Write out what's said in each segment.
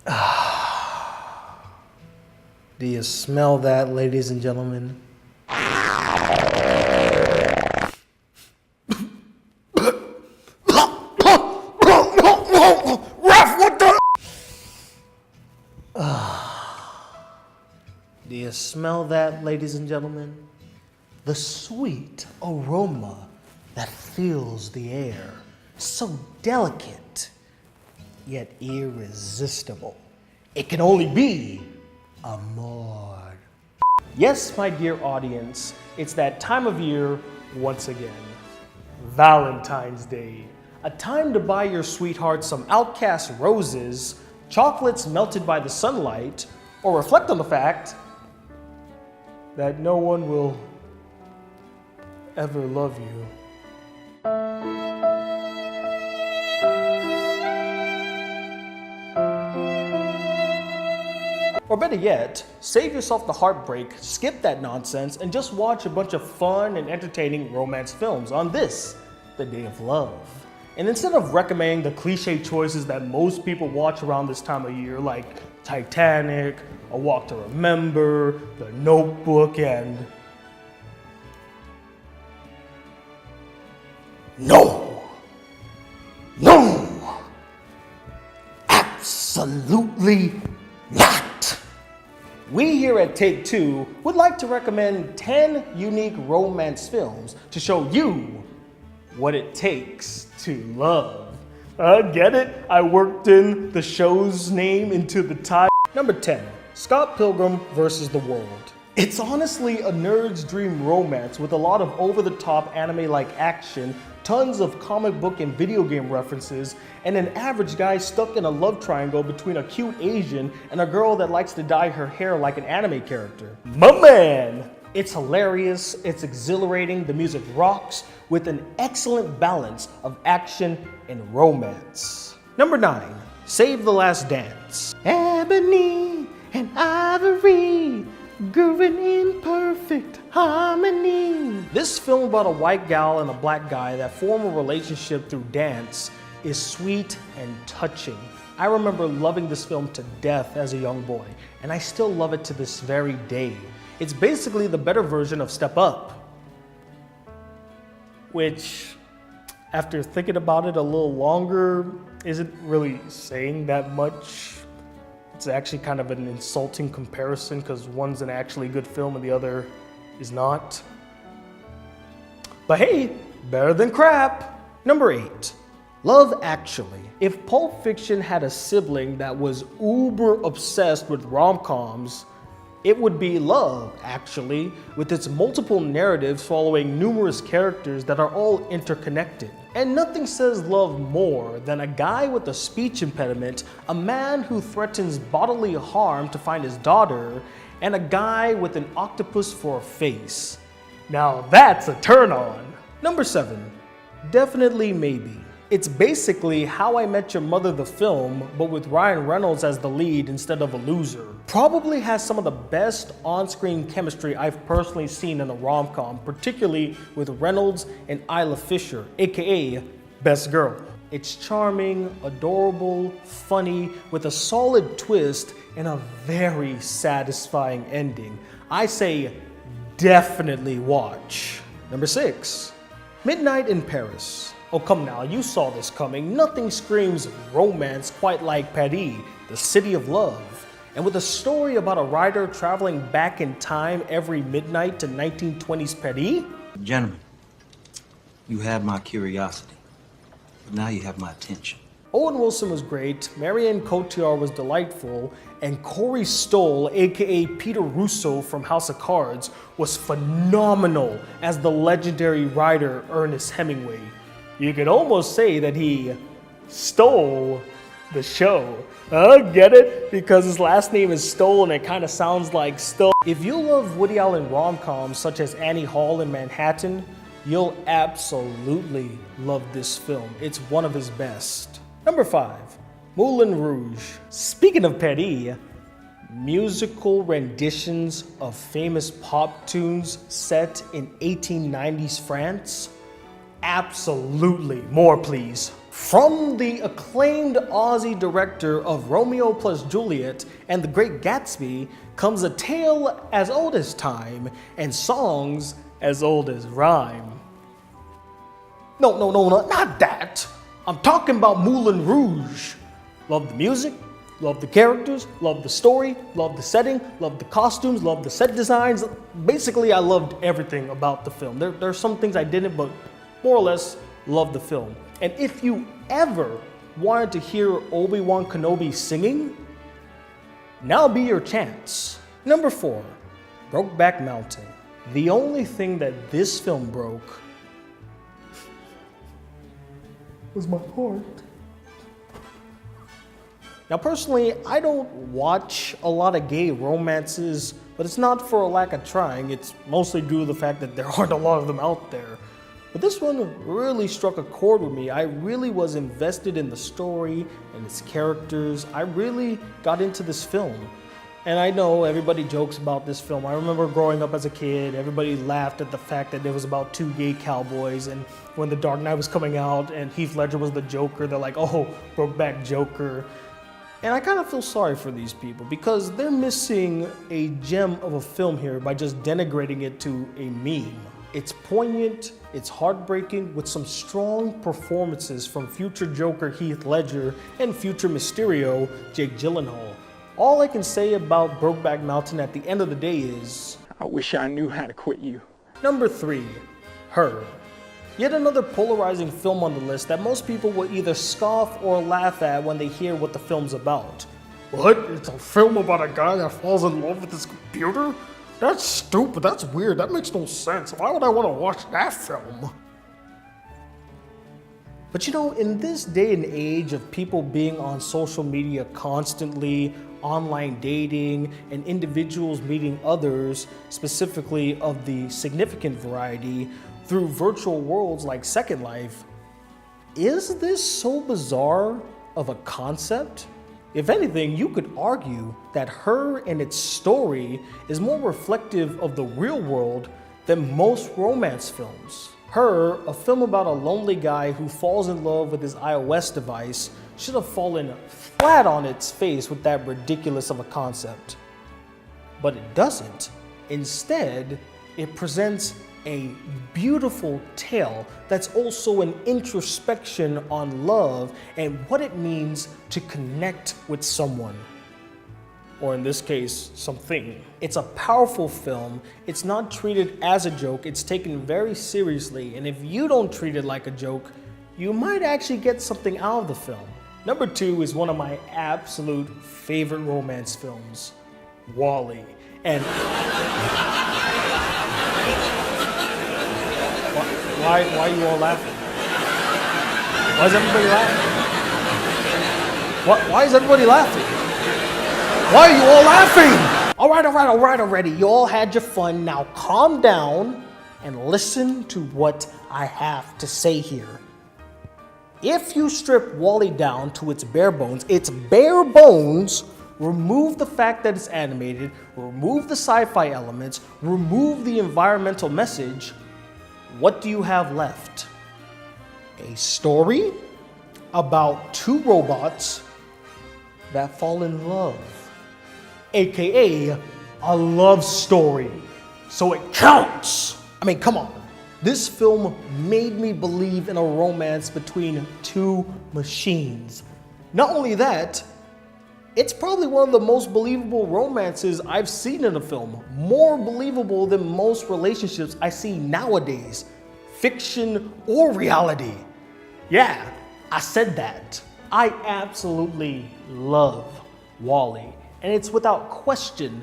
Do you smell that, ladies and gentlemen? Do you smell that, ladies and gentlemen? The sweet aroma that fills the air, so delicate, yet irresistible. It can only be amor. Yes, my dear audience, it's that time of year once again. Valentine's Day, a time to buy your sweetheart some outcast roses, chocolates melted by the sunlight, or reflect on the fact that no one will ever love you. Or better yet, save yourself the heartbreak, skip that nonsense, and just watch a bunch of fun and entertaining romance films on this, the Day of Love. And instead of recommending the cliche choices that most people watch around this time of year, like Titanic, A Walk to Remember, The Notebook, and No! Absolutely not! We here at Take Two would like to recommend 10 unique romance films to show you what it takes to love. Get it? I worked in the show's name into the title. Number 10, Scott Pilgrim vs. the World. It's honestly a nerd's dream romance with a lot of over-the-top anime-like action, tons of comic book and video game references, and an average guy stuck in a love triangle between a cute Asian and a girl that likes to dye her hair like an anime character. My man! It's hilarious, it's exhilarating, the music rocks, with an excellent balance of action and romance. Number 9, Save the Last Dance. Ebony and ivory, grooving in perfect harmony. This film about a white gal and a black guy that form a relationship through dance is sweet and touching. I remember loving this film to death as a young boy, and I still love it to this very day. It's basically the better version of Step Up, which, after thinking about it a little longer, isn't really saying that much. It's actually kind of an insulting comparison because one's an actually good film and the other is not. But hey, better than crap. Number 8, Love Actually. If Pulp Fiction had a sibling that was uber obsessed with rom-coms, it would be Love Actually, with its multiple narratives following numerous characters that are all interconnected. And nothing says love more than a guy with a speech impediment, a man who threatens bodily harm to find his daughter, and a guy with an octopus for a face. Now that's a turn on. Number 7, Definitely Maybe. It's basically How I Met Your Mother the film, but with Ryan Reynolds as the lead instead of a loser. Probably has some of the best on-screen chemistry I've personally seen in a rom-com, particularly with Reynolds and Isla Fisher, aka Best Girl. It's charming, adorable, funny, with a solid twist and a very satisfying ending. I say definitely watch. Number 6, Midnight in Paris. Oh come now, you saw this coming. Nothing screams romance quite like Paris, the city of love. And with a story about a writer traveling back in time every midnight to 1920s Paris. Gentlemen, you had my curiosity, but now you have my attention. Owen Wilson was great, Marianne Cotillard was delightful, and Corey Stoll, aka Peter Russo from House of Cards, was phenomenal as the legendary writer Ernest Hemingway. You could almost say that he stole the show. Get it? Because his last name is Stoll and it kind of sounds like Stoll. If you love Woody Allen rom-coms such as Annie Hall in Manhattan, you'll absolutely love this film. It's one of his best. Number 5, Moulin Rouge. Speaking of Paris, musical renditions of famous pop tunes set in 1890s France. Absolutely. More, please. From the acclaimed Aussie director of Romeo plus Juliet and The Great Gatsby comes a tale as old as time and songs as old as rhyme. No, not that. I'm talking about Moulin Rouge. Love the music, love the characters, love the story, love the setting, love the costumes, love the set designs. Basically, I loved everything about the film. There are some things I didn't, but more or less loved the film. And if you ever wanted to hear Obi-Wan Kenobi singing, now'll be your chance. Number 4, Brokeback Mountain. The only thing that this film broke was my heart. Now personally, I don't watch a lot of gay romances, but it's not for a lack of trying. It's mostly due to the fact that there aren't a lot of them out there. But this one really struck a chord with me. I really was invested in the story and its characters. I really got into this film. And I know everybody jokes about this film. I remember growing up as a kid, everybody laughed at the fact that it was about 2 gay cowboys, and when The Dark Knight was coming out and Heath Ledger was the Joker, they're like, oh, Brokeback Joker. And I kind of feel sorry for these people because they're missing a gem of a film here by just denigrating it to a meme. It's poignant, it's heartbreaking, with some strong performances from future Joker Heath Ledger and future Mysterio Jake Gyllenhaal. All I can say about Brokeback Mountain at the end of the day is, I wish I knew how to quit you. Number 3, Her. Yet another polarizing film on the list that most people will either scoff or laugh at when they hear what the film's about. What? It's a film about a guy that falls in love with his computer? That's stupid, that's weird, that makes no sense. Why would I want to watch that film? But you know, in this day and age of people being on social media constantly, online dating, and individuals meeting others, specifically of the significant variety, through virtual worlds like Second Life, is this so bizarre of a concept? If anything, you could argue that Her and its story is more reflective of the real world than most romance films. Her, a film about a lonely guy who falls in love with his iOS device, should have fallen flat on its face with that ridiculous of a concept. But it doesn't. Instead, it presents a beautiful tale that's also an introspection on love and what it means to connect with someone. Or in this case, something. It's a powerful film. It's not treated as a joke. It's taken very seriously. And if you don't treat it like a joke, you might actually get something out of the film. Number 2 is one of my absolute favorite romance films, WALL-E. And why are you all laughing? Why is everybody laughing? Why is everybody laughing? Why are you all laughing? All right already. You all had your fun. Now calm down and listen to what I have to say here. If you strip WALL-E down to its bare bones, remove the fact that it's animated, remove the sci-fi elements, remove the environmental message, what do you have left? A story about 2 robots that fall in love, aka a love story. So it counts. I mean, come on. This film made me believe in a romance between 2 machines. Not only that, it's probably one of the most believable romances I've seen in a film. More believable than most relationships I see nowadays, fiction or reality. Yeah, I said that. I absolutely love WALL-E, and it's without question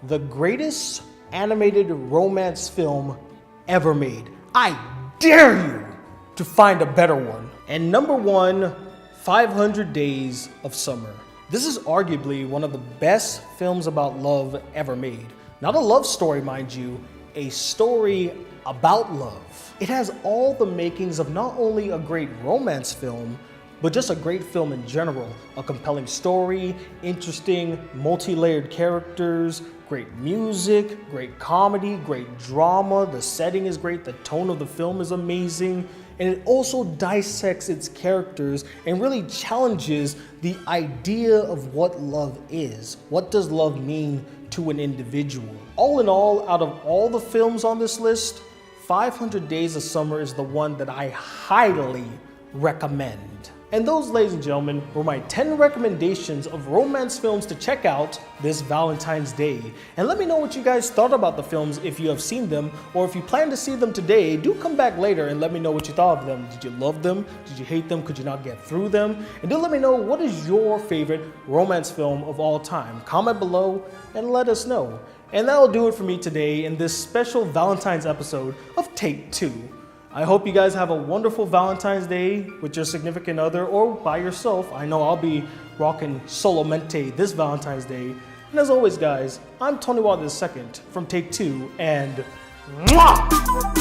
the greatest animated romance film ever made. I dare you to find a better one. And number 1, 500 Days of Summer. This is arguably one of the best films about love ever made. Not a love story, mind you, a story about love. It has all the makings of not only a great romance film, but just a great film in general. A compelling story, interesting, multi-layered characters, great music, great comedy, great drama, the setting is great, the tone of the film is amazing. and it also dissects its characters and really challenges the idea of what love is. What does love mean to an individual? All in all, out of all the films on this list, 500 Days of Summer is the one that I highly recommend. And those, ladies and gentlemen, were my 10 recommendations of romance films to check out this Valentine's Day. And let me know what you guys thought about the films if you have seen them, or if you plan to see them today, do come back later and let me know what you thought of them. Did you love them? Did you hate them? Could you not get through them? And do let me know, what is your favorite romance film of all time? Comment below and let us know. And that'll do it for me today in this special Valentine's episode of Take 2. I hope you guys have a wonderful Valentine's Day with your significant other or by yourself. I know I'll be rocking Solamente this Valentine's Day. And as always, guys, I'm Tony Whatley II from Take 2, and mwah!